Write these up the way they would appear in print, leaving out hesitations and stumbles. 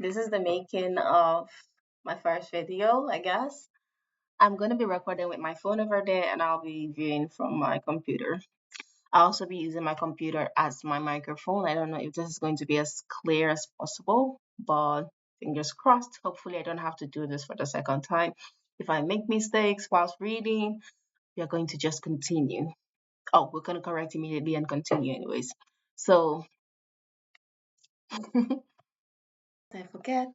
This is the making of my first video, I guess. I'm going to be recording with my phone over there and I'll be viewing from my computer. I'll also be using my computer as my microphone. I don't know if this is going to be as clear as possible, but fingers crossed. Hopefully, I don't have to do this for the second time. If I make mistakes whilst reading, we are going to just continue. Oh, we're going to correct immediately and continue, anyways. So, I forget.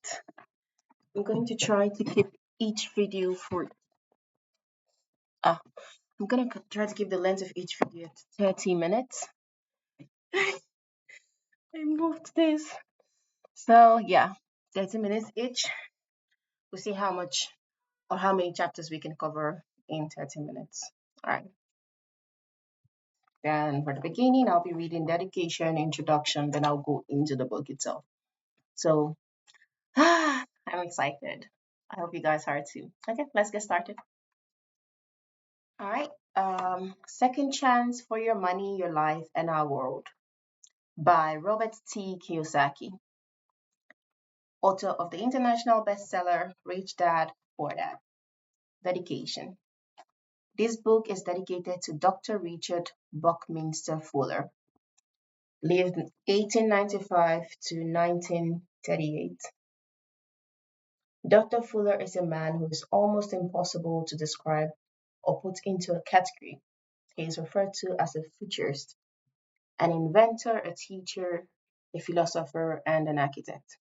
I'm going to try to keep each video for I'm gonna try to keep the length of each video at 30 minutes. I moved this. So yeah, 30 minutes each. We'll see how much or how many chapters we can cover in 30 minutes. All right. Then for the beginning, I'll be reading dedication, introduction, then I'll go into the book itself. So I'm excited. I hope you guys are too. Okay, let's get started. All right. Second Chance for Your Money, Your Life, and Our World by Robert T. Kiyosaki, author of the international bestseller Rich Dad, Poor Dad. Dedication. This book is dedicated to Dr. Richard Buckminster Fuller, lived in 1895 to 1938. Dr. Fuller is a man who is almost impossible to describe or put into a category. He is referred to as a futurist, an inventor, a teacher, a philosopher, and an architect.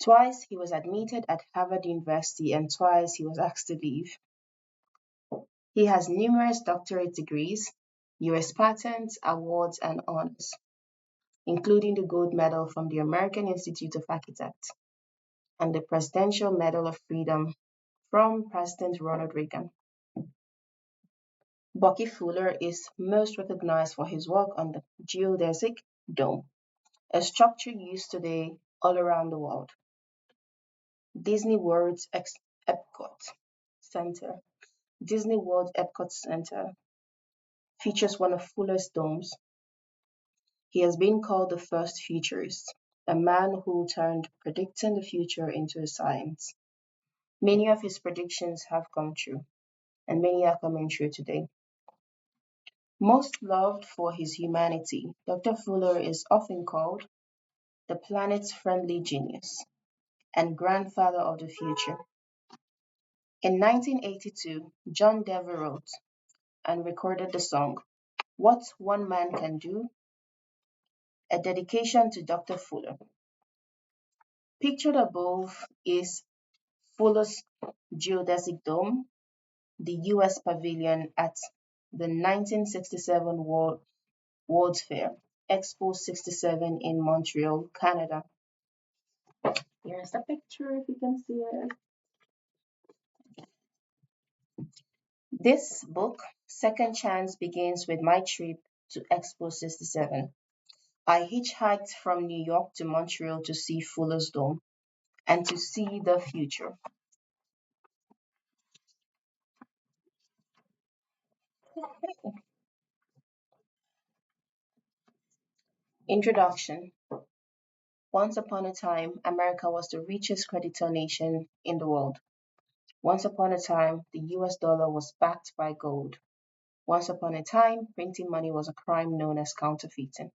Twice he was admitted at Harvard University and twice he was asked to leave. He has numerous doctorate degrees, US patents, awards, and honors, including the Gold Medal from the American Institute of Architects and the Presidential Medal of Freedom from President Ronald Reagan. Bucky Fuller is most recognized for his work on the geodesic dome, a structure used today all around the world. Disney World's Epcot Center. Disney World Epcot Center features one of Fuller's domes. He has been called the first futurist, a man who turned predicting the future into a science. Many of his predictions have come true, and many are coming true today. Most loved for his humanity, Dr. Fuller is often called the planet's friendly genius and grandfather of the future. In 1982, John Denver wrote and recorded the song What One Man Can Do, a dedication to Dr. Fuller. Pictured above is Fuller's geodesic dome, the US Pavilion at the 1967 World's Fair, Expo 67 in Montreal, Canada. Here's the picture if you can see it. This book, Second Chance, begins with my trip to Expo 67. I hitchhiked from New York to Montreal to see Fuller's Dome and to see the future. Introduction. Once upon a time, America was the richest creditor nation in the world. Once upon a time, the US dollar was backed by gold. Once upon a time, printing money was a crime known as counterfeiting.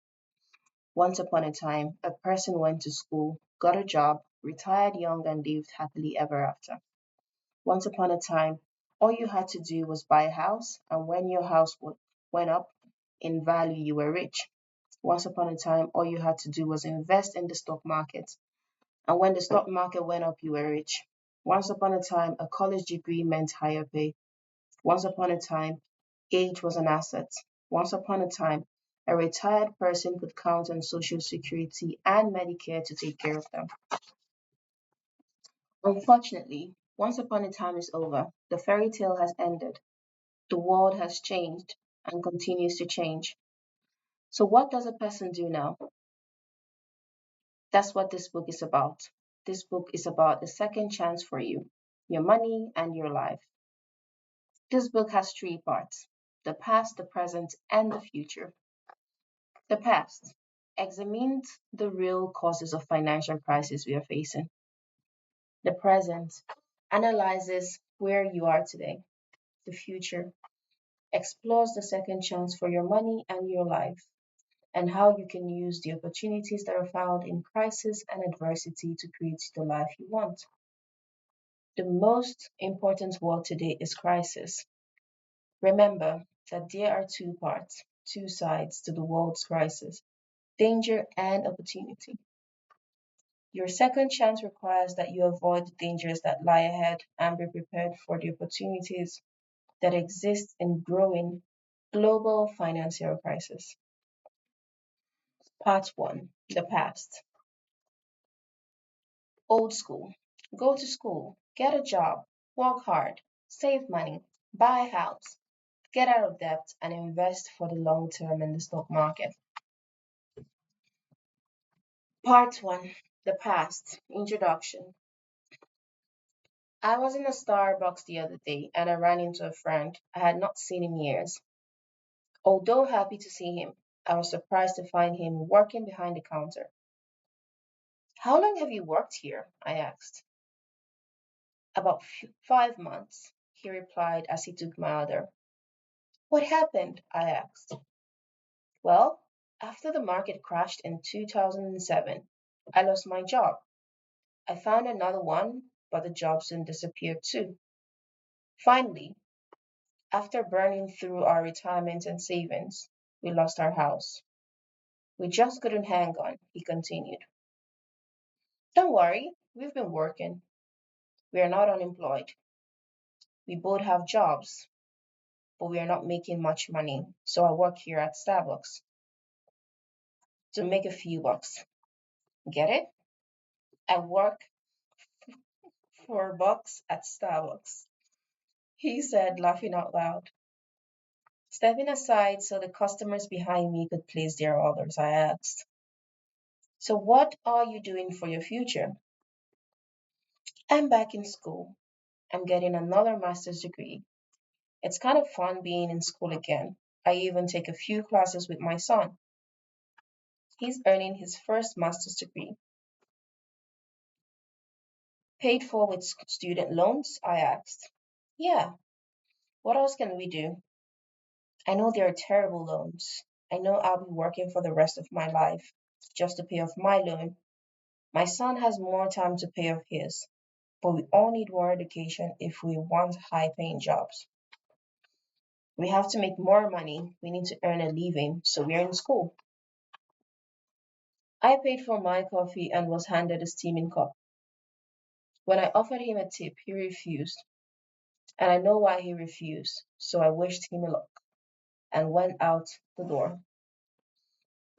Once upon a time, a person went to school, got a job, retired young, and lived happily ever after. Once upon a time, all you had to do was buy a house, and when your house went up in value, you were rich. Once upon a time, all you had to do was invest in the stock market, and when the stock market went up, you were rich. Once upon a time, a college degree meant higher pay. Once upon a time, age was an asset. Once upon a time, a retired person could count on Social Security and Medicare to take care of them. Unfortunately, once upon a time is over. The fairy tale has ended. The world has changed and continues to change. So, what does a person do now? That's what this book is about. This book is about a second chance for you, your money, and your life. This book has three parts: the past, the present, and the future. The past. examines the real causes of financial crisis we are facing, the present, analyzes where you are today, the future, explores the second chance for your money and your life, and how you can use the opportunities that are found in crisis and adversity to create the life you want. The most important word today is crisis. Remember that there are two parts, two sides to the world's crisis, danger and opportunity. Your second chance requires that you avoid the dangers that lie ahead and be prepared for the opportunities that exist in growing global financial crisis. Part 1, the past. Old school. Go to school, get a job, work hard, save money, buy a house, get out of debt, and invest for the long term in the stock market. Part 1, the past. Introduction. I was in a Starbucks the other day and I ran into a friend I had not seen in years. Although happy to see him, I was surprised to find him working behind the counter. How long have you worked here? I asked. About 5 months, he replied as he took my order. What happened? I asked. Well, after the market crashed in 2007, I lost my job. I found another one, but the job soon disappeared too. Finally, after burning through our retirement and savings, we lost our house. We just couldn't hang on, he continued. Don't worry, we've been working. We are not unemployed. We both have jobs, but we are not making much money. So I work here at Starbucks to make a few bucks. Get it? I work $4 at Starbucks, he said, laughing out loud. Stepping aside so the customers behind me could place their orders, I asked, so what are you doing for your future? I'm back in school. I'm getting another master's degree. It's kind of fun being in school again. I even take a few classes with my son. He's earning his first master's degree. Paid for with student loans? I asked. Yeah, what else can we do? I know they are terrible loans. I know I'll be working for the rest of my life just to pay off my loan. My son has more time to pay off his, but we all need more education if we want high paying jobs. We have to make more money. We need to earn a living, so we're in school. I paid for my coffee and was handed a steaming cup. When I offered him a tip, he refused, and I know why he refused, so I wished him luck and went out the door.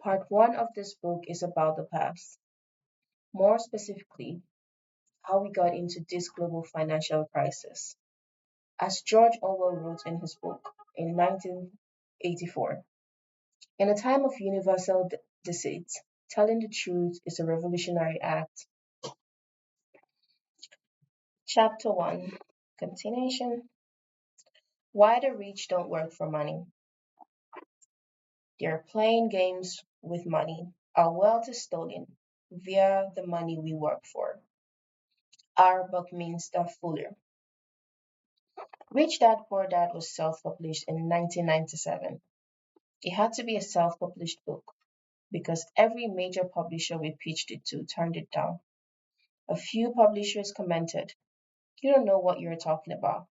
Part 1 of this book is about the past, more specifically, how we got into this global financial crisis. As George Orwell wrote in his book in 1984, in a time of universal deceit, telling the truth is a revolutionary act. Chapter 1, continuation. Why the rich don't work for money. They're playing games with money. Our wealth is stolen via the money we work for. Our Buckminster Fuller. Rich Dad Poor Dad was self published in 1997. It had to be a self published book because every major publisher we pitched it to turned it down. A few publishers commented, you don't know what you're talking about.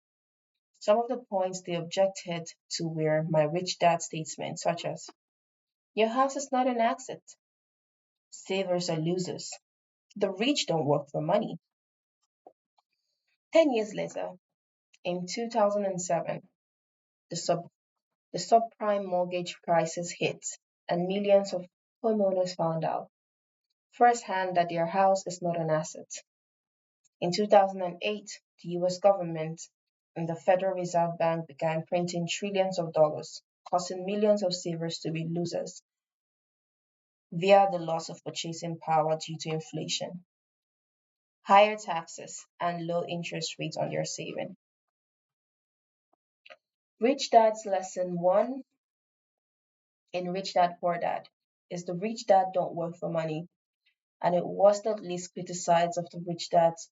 Some of the points they objected to were my rich dad statements, such as, your house is not an asset. Savers are losers. The rich don't work for money. 10 years later, in 2007, the, sub, the subprime mortgage crisis hit, and millions of homeowners found out firsthand that their house is not an asset. In 2008, the US government and the Federal Reserve Bank began printing trillions of dollars, causing millions of savers to be losers via the loss of purchasing power due to inflation, higher taxes, and low interest rates on their saving. Rich Dad's Lesson 1 in Rich Dad Poor Dad. is The Rich Dad Don't Work for Money, and it was the least criticized of the Rich Dad's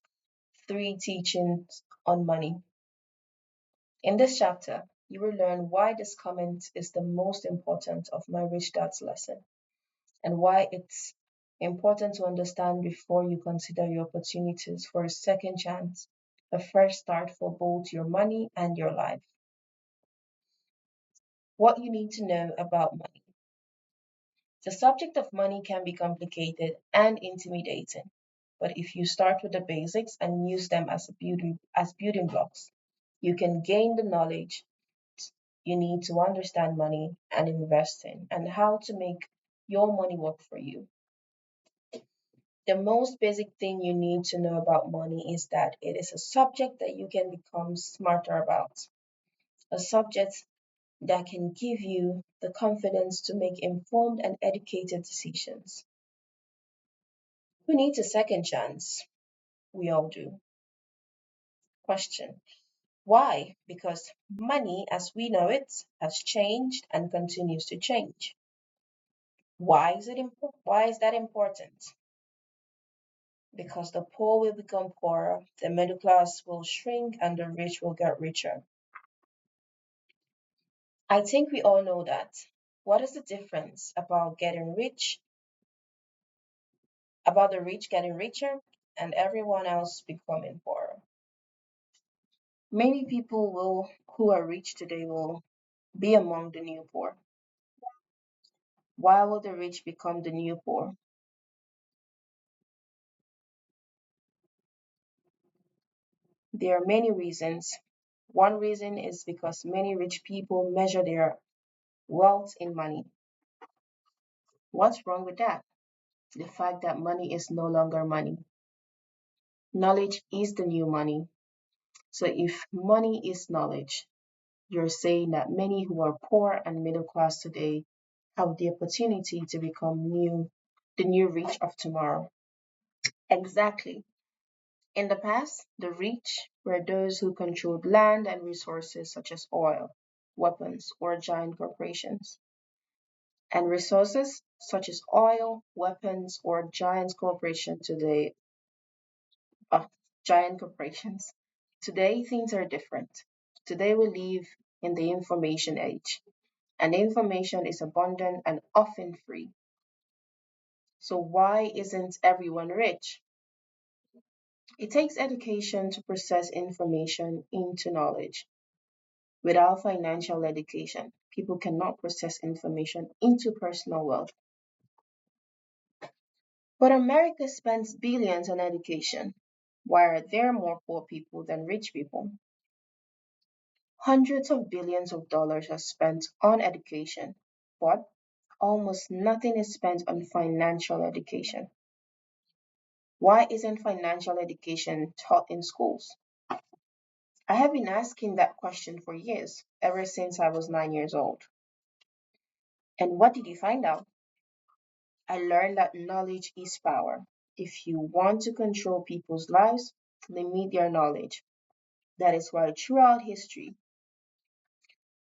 three teachings on money. In this chapter, you will learn why this comment is the most important of my Rich Dad's lesson and why it's important to understand before you consider your opportunities for a second chance, a fresh start for both your money and your life. What you need to know about money. The subject of money can be complicated and intimidating, but if you start with the basics and use them as building blocks, you can gain the knowledge you need to understand money and investing and how to make your money work for you. The most basic thing you need to know about money is that it is a subject that you can become smarter about, a subject that can give you the confidence to make informed and educated decisions. Who needs a second chance? We all do. Question. Why? Because money as we know it has changed and continues to change. Why is that important? Because the poor will become poorer, the middle class will shrink, and the rich will get richer. I think we all know that. What is the difference about the rich getting richer and everyone else becoming poorer? Many people who are rich today will be among the new poor. Why will the rich become the new poor? There are many reasons. One reason is because many rich people measure their wealth in money. What's wrong with that? The fact that money is no longer money. Knowledge is the new money. So if money is knowledge, you're saying that many who are poor and middle class today have the opportunity to become the new rich of tomorrow. Exactly. In the past, the rich were those who controlled land and resources such as oil, weapons, or giant corporations. And resources such as oil, weapons, or uh, giant corporations. Today, things are different. Today, we live in the information age, and information is abundant and often free. So, why isn't everyone rich? It takes education to process information into knowledge. Without financial education, people cannot process information into personal wealth. But America spends billions on education. Why are there more poor people than rich people? Hundreds of billions of dollars are spent on education, but almost nothing is spent on financial education. Why isn't financial education taught in schools? I have been asking that question for years, ever since I was 9 years old. And what did you find out? I learned that knowledge is power. If you want to control people's lives, limit their knowledge. That is why throughout history,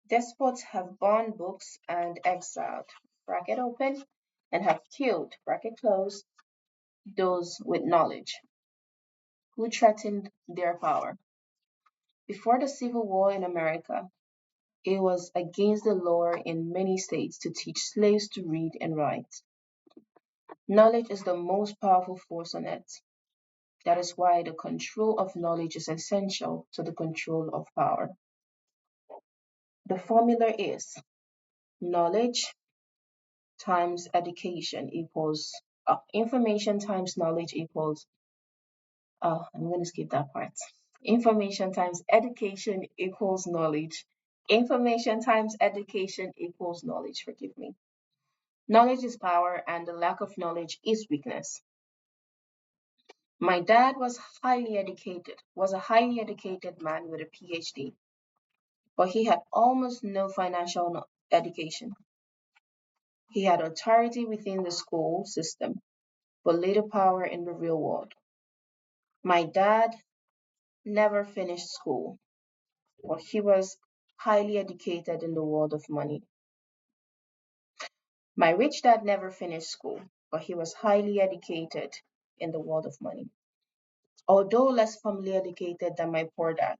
despots have burned books and exiled, bracket open, and have killed, bracket closed, those with knowledge who threatened their power. Before the Civil War in America, it was against the law in many states to teach slaves to read and write. Knowledge is the most powerful force on earth. That is why the control of knowledge is essential to the control of power. The formula is knowledge times education equals information times knowledge equals, I'm going to skip that part. Information times education equals knowledge. Information times education equals knowledge, forgive me. Knowledge is power, and the lack of knowledge is weakness. My dad was a highly educated man with a PhD, but he had almost no education. He had authority within the school system, but little power in the real world. My dad never finished school, but he was highly educated in the world of money. My rich dad never finished school, but he was highly educated in the world of money. Although less formally educated than my poor dad,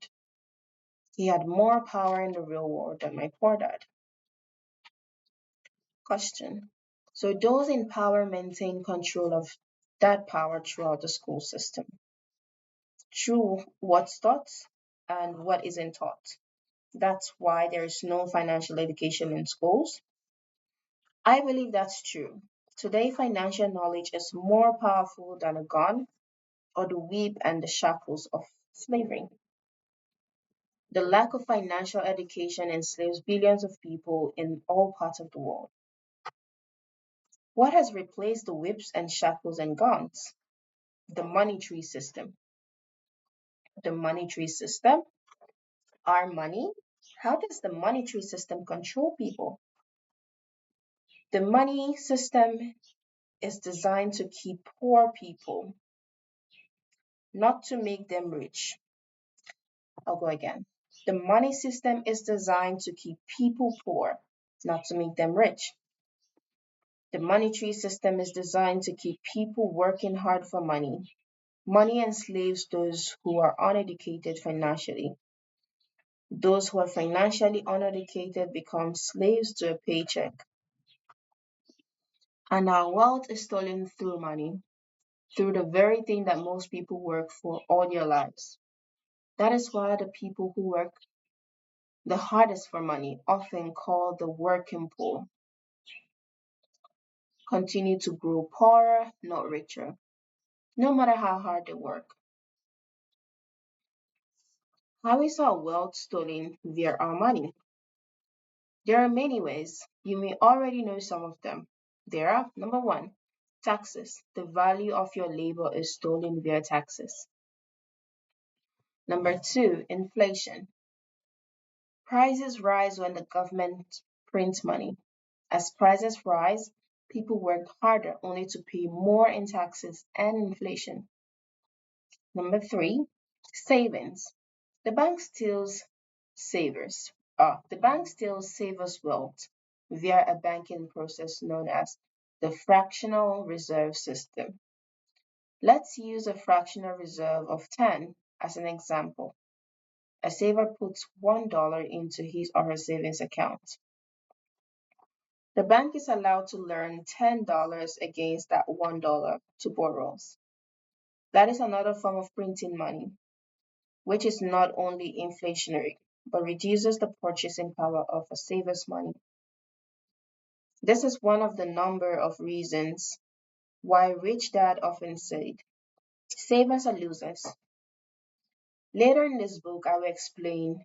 he had more power in the real world than my poor dad. Question. So those in power maintain control of that power throughout the school system, through what's taught and what isn't taught. That's why there is no financial education in schools. I believe that's true. Today, financial knowledge is more powerful than a gun or the whip and the shackles of slavery. The lack of financial education enslaves billions of people in all parts of the world. What has replaced the whips and shackles and guns? The monetary system. The monetary system, our money. How does the monetary system control people? The money system is designed to keep poor people, not to make them rich. I'll go again. The money system is designed to keep people poor, not to make them rich. The monetary system is designed to keep people working hard for money. Money enslaves those who are uneducated financially. Those who are financially uneducated become slaves to a paycheck. And our wealth is stolen through money, through the very thing that most people work for all their lives. That is why the people who work the hardest for money, often called the working poor, continue to grow poorer, not richer, no matter how hard they work. How is our wealth stolen via our money? There are many ways. You may already know some of them. There are number one, taxes. The value of your labor is stolen via taxes. Number two, inflation. Prices rise when the government prints money. As prices rise, people work harder only to pay more in taxes and inflation. Number three, savings. The bank steals savers. The bank steals savers' wealth via a banking process known as the fractional reserve system. Let's use a fractional reserve of 10 as an example. A saver puts $1 into his or her savings account. The bank is allowed to lend $10 against that $1 to borrowers. That is another form of printing money, which is not only inflationary, but reduces the purchasing power of a saver's money. This is one of the number of reasons why Rich Dad often said, savers are losers. Later in this book, I will explain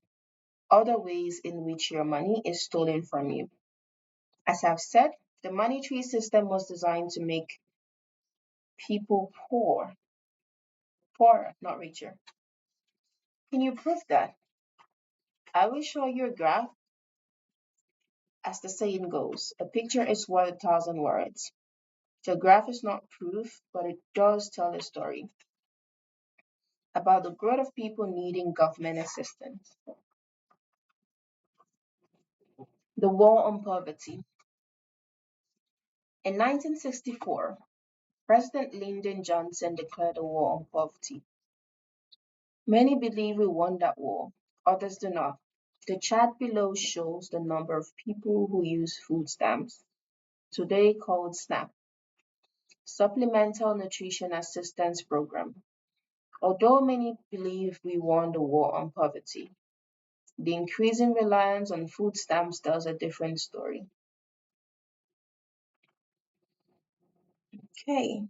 other ways in which your money is stolen from you. As I've said, the monetary system was designed to make people poorer, not richer. Can you prove that? I will show you a graph. As the saying goes, a picture is worth a thousand words. The graph is not proof, but it does tell a story about the growth of people needing government assistance. The war on poverty. In 1964, President Lyndon Johnson declared a war on poverty. Many believe we won that war, others do not. The chart below shows the number of people who use food stamps, today called SNAP, Supplemental Nutrition Assistance Program. Although many believe we won the war on poverty, the increasing reliance on food stamps tells a different story. Okay,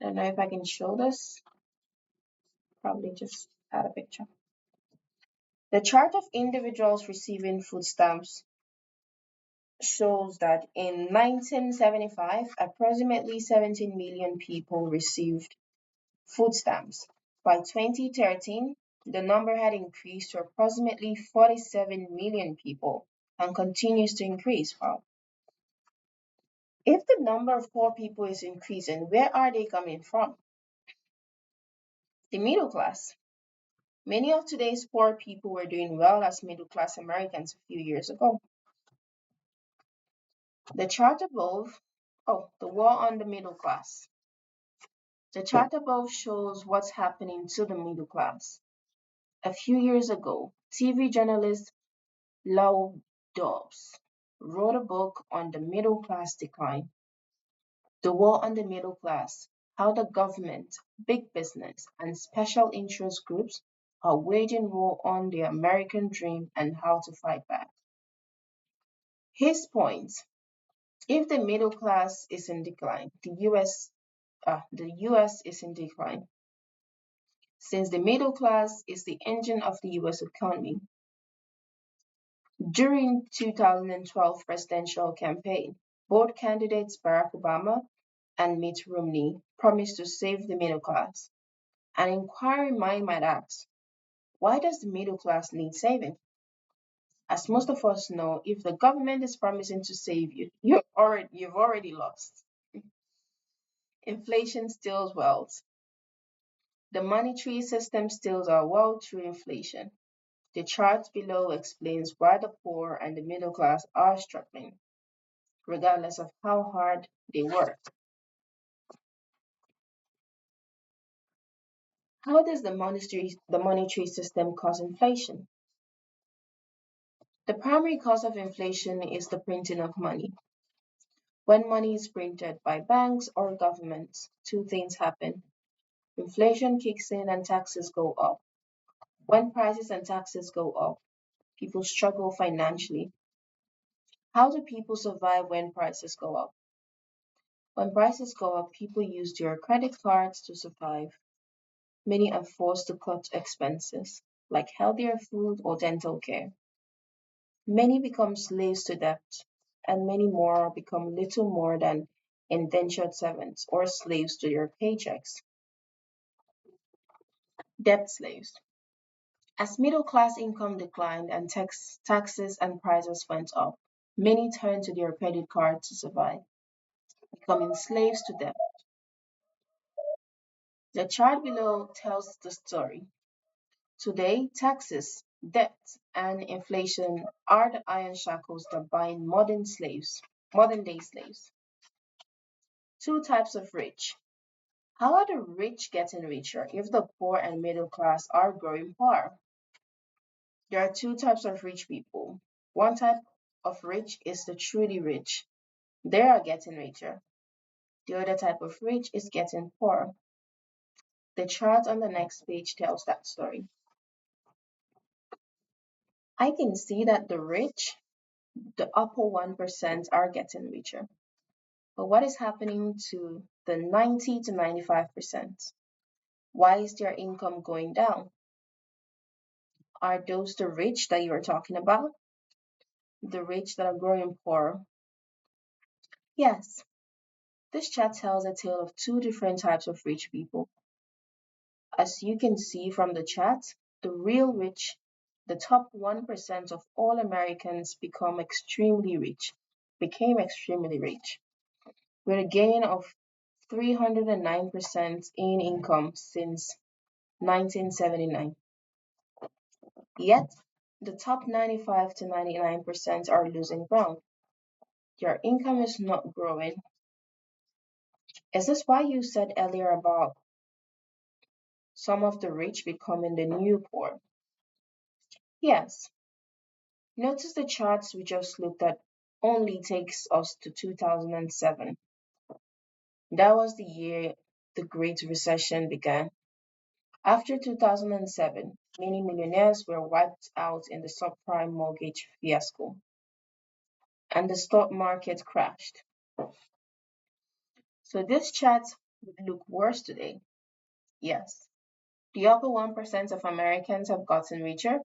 I don't know if I can show this. Probably just add a picture. The chart of individuals receiving food stamps shows that in 1975, approximately 17 million people received food stamps. By 2013, the number had increased to approximately 47 million people and continues to increase. Wow. If the number of poor people is increasing, where are they coming from? The middle class. Many of today's poor people were doing well as middle class Americans a few years ago. The chart above, the war on the middle class. The chart above shows what's happening to the middle class. A few years ago, TV journalist Lou Dobbs wrote a book on the middle class decline, the war on the middle class, how the government, big business, and special interest groups are waging war on the American dream and how to fight back. His point, if the middle class is in decline, the US is in decline. Since the middle class is the engine of the US economy, during 2012 presidential campaign, both candidates Barack Obama and Mitt Romney promised to save the middle class. An inquiring mind might ask, why does the middle class need saving? As most of us know, if the government is promising to save you, you've already lost. Inflation steals wealth. The monetary system steals our wealth through inflation. The chart below explains why the poor and the middle class are struggling, regardless of how hard they work. How does the monetary system cause inflation? The primary cause of inflation is the printing of money. When money is printed by banks or governments, two things happen. Inflation kicks in and taxes go up. When prices and taxes go up, people struggle financially. How do people survive when prices go up? When prices go up, people use their credit cards to survive. Many are forced to cut expenses, like healthier food or dental care. Many become slaves to debt, and many more become little more than indentured servants or slaves to their paychecks. Debt slaves. As middle class income declined and taxes and prices went up, many turned to their credit cards to survive, becoming slaves to debt. The chart below tells the story. Today, taxes, debt, and inflation are the iron shackles that bind modern day slaves. Two types of rich. How are the rich getting richer if the poor and middle class are growing poor? There are two types of rich people. One type of rich is the truly rich. They are getting richer. The other type of rich is getting poorer. The chart on the next page tells that story. I can see that the rich, the upper 1%, are getting richer. But what is happening to the 90 to 95%? Why is their income going down? Are those the rich that you are talking about? The rich that are growing poor? Yes, this chart tells a tale of two different types of rich people. As you can see from the chart, the real rich, the top 1% of all Americans became extremely rich, with a gain of 309% in income since 1979. Yet, the top 95 to 99% are losing ground. Their income is not growing. Is this why you said earlier about some of the rich becoming the new poor? Yes. Notice the charts we just looked at only takes us to 2007. That was the year the Great Recession began. After 2007, many millionaires were wiped out in the subprime mortgage fiasco, and the stock market crashed. So this chart would look worse today. Yes, the upper 1% of Americans has gotten richer.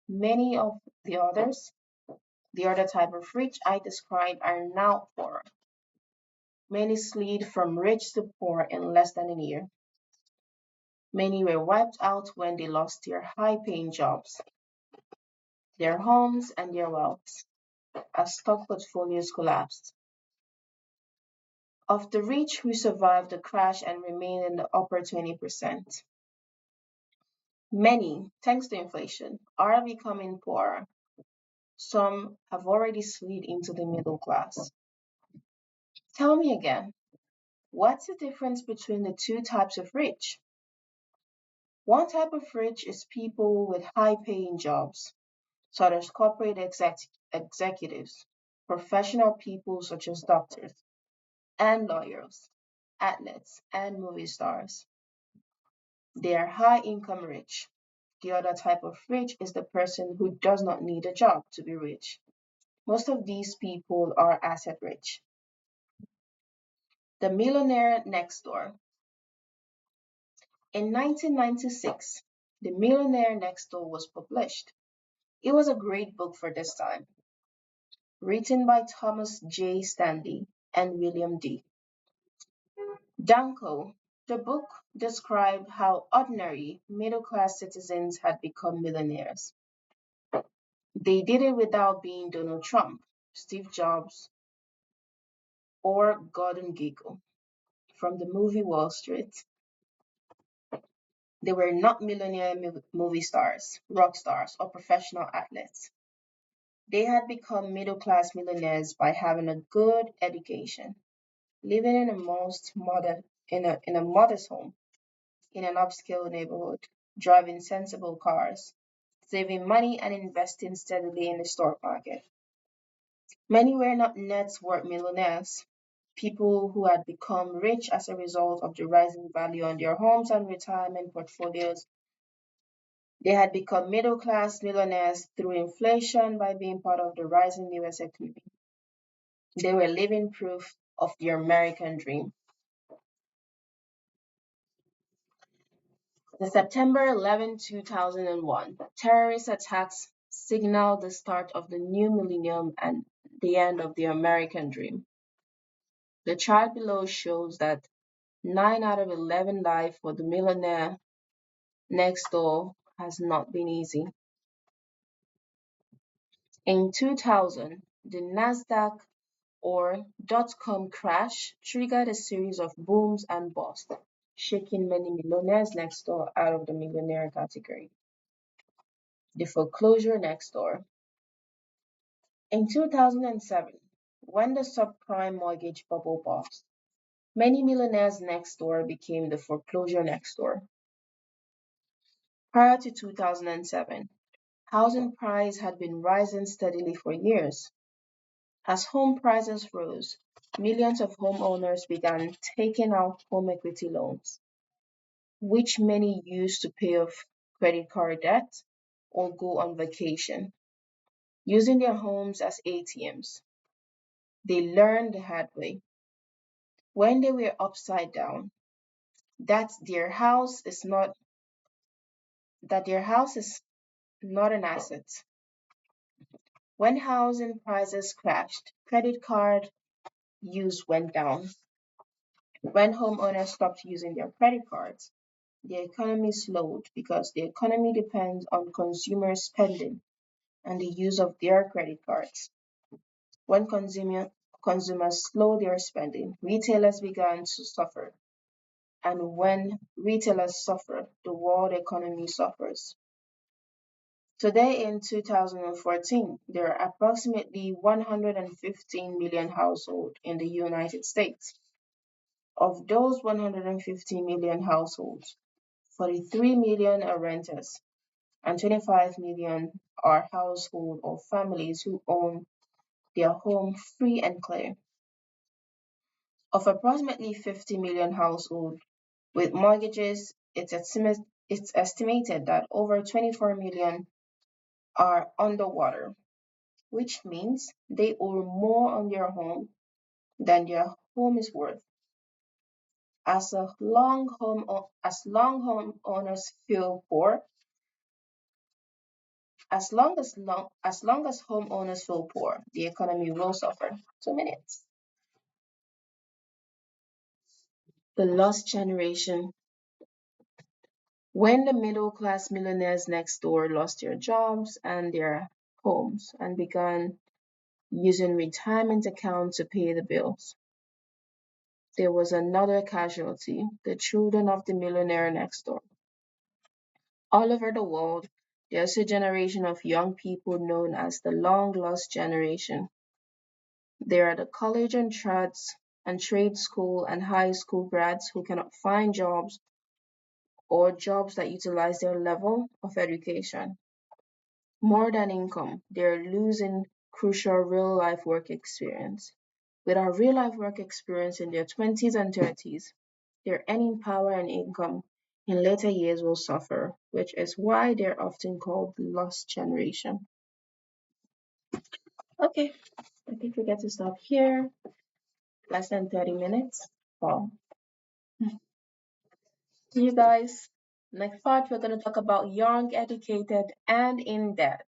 Many of the others, the other type of rich I described, are now poorer. Many slid from rich to poor in less than a year. Many were wiped out when they lost their high paying jobs, their homes, and their wealth as stock portfolios collapsed. Of the rich who survived the crash and remained in the upper 20%, many, thanks to inflation, are becoming poorer. Some have already slid into the middle class. Tell me again, what's the difference between the two types of rich? One type of rich is people with high paying jobs, such as executives, professional people such as doctors and lawyers, athletes, and movie stars. They are high income rich. The other type of rich is the person who does not need a job to be rich. Most of these people are asset rich. The Millionaire Next Door. In 1996, The Millionaire Next Door was published. It was a great book for this time, written by Thomas J. Stanley and William D. Danko. The book described how ordinary middle class citizens had become millionaires. They did it without being Donald Trump, Steve Jobs, or Gordon Gekko from the movie Wall Street. They were not millionaire movie stars, rock stars, or professional athletes. They had become middle class millionaires by having a good education, living in a modest home, in an upscale neighborhood, driving sensible cars, saving money and investing steadily in the stock market. Many were not net worth millionaires, people who had become rich as a result of the rising value on their homes and retirement portfolios. They had become middle class millionaires through inflation by being part of the rising US economy. They were living proof of the American dream. The September 11, 2001 terrorist attacks signaled the start of the new millennium and the end of the American dream. The chart below shows that 9 out of 11 life for the millionaire next door has not been easy. In 2000, the Nasdaq or dot-com crash triggered a series of booms and busts, shaking many millionaires next door out of the millionaire category. The foreclosure next door. In 2007, when the subprime mortgage bubble burst, many millionaires next door became the foreclosure next door. Prior to 2007, housing prices had been rising steadily for years. As home prices rose, millions of homeowners began taking out home equity loans, which many used to pay off credit card debt or go on vacation, using their homes as ATMs. They learned the hard way, when they were upside down, that their house is not that their house is not an asset. When housing prices crashed, credit card use went down. When homeowners stopped using their credit cards, the economy slowed because the economy depends on consumer spending and the use of their credit cards. When consumers slowed their spending, retailers began to suffer. And when retailers suffer, the world economy suffers. Today, in 2014, there are approximately 115 million households in the United States. Of those 150 million households, 43 million are renters and 25 million are households or families who own their home free and clear. Of approximately 50 million households with mortgages, it's estimated that over 24 million are underwater, which means they owe more on their home than their home is worth. As long owners feel poor, as long as homeowners feel poor, the economy will suffer. 2 minutes. The lost generation. When the middle class millionaires next door lost their jobs and their homes and began using retirement accounts to pay the bills, there was another casualty: the children of the millionaire next door. All over the world, There's a generation of young people known as the long lost generation. They are the college and trade school and high school grads who cannot find jobs or jobs that utilize their level of education. More than income, they're losing crucial real life work experience. Without real life work experience in their 20s and 30s, their earning power and income in later years will suffer, which is why they're often called the lost generation. Okay, I think we get to stop here. Less than 30 minutes. Well, see you guys. Next part, we're going to talk about young, educated, and in debt.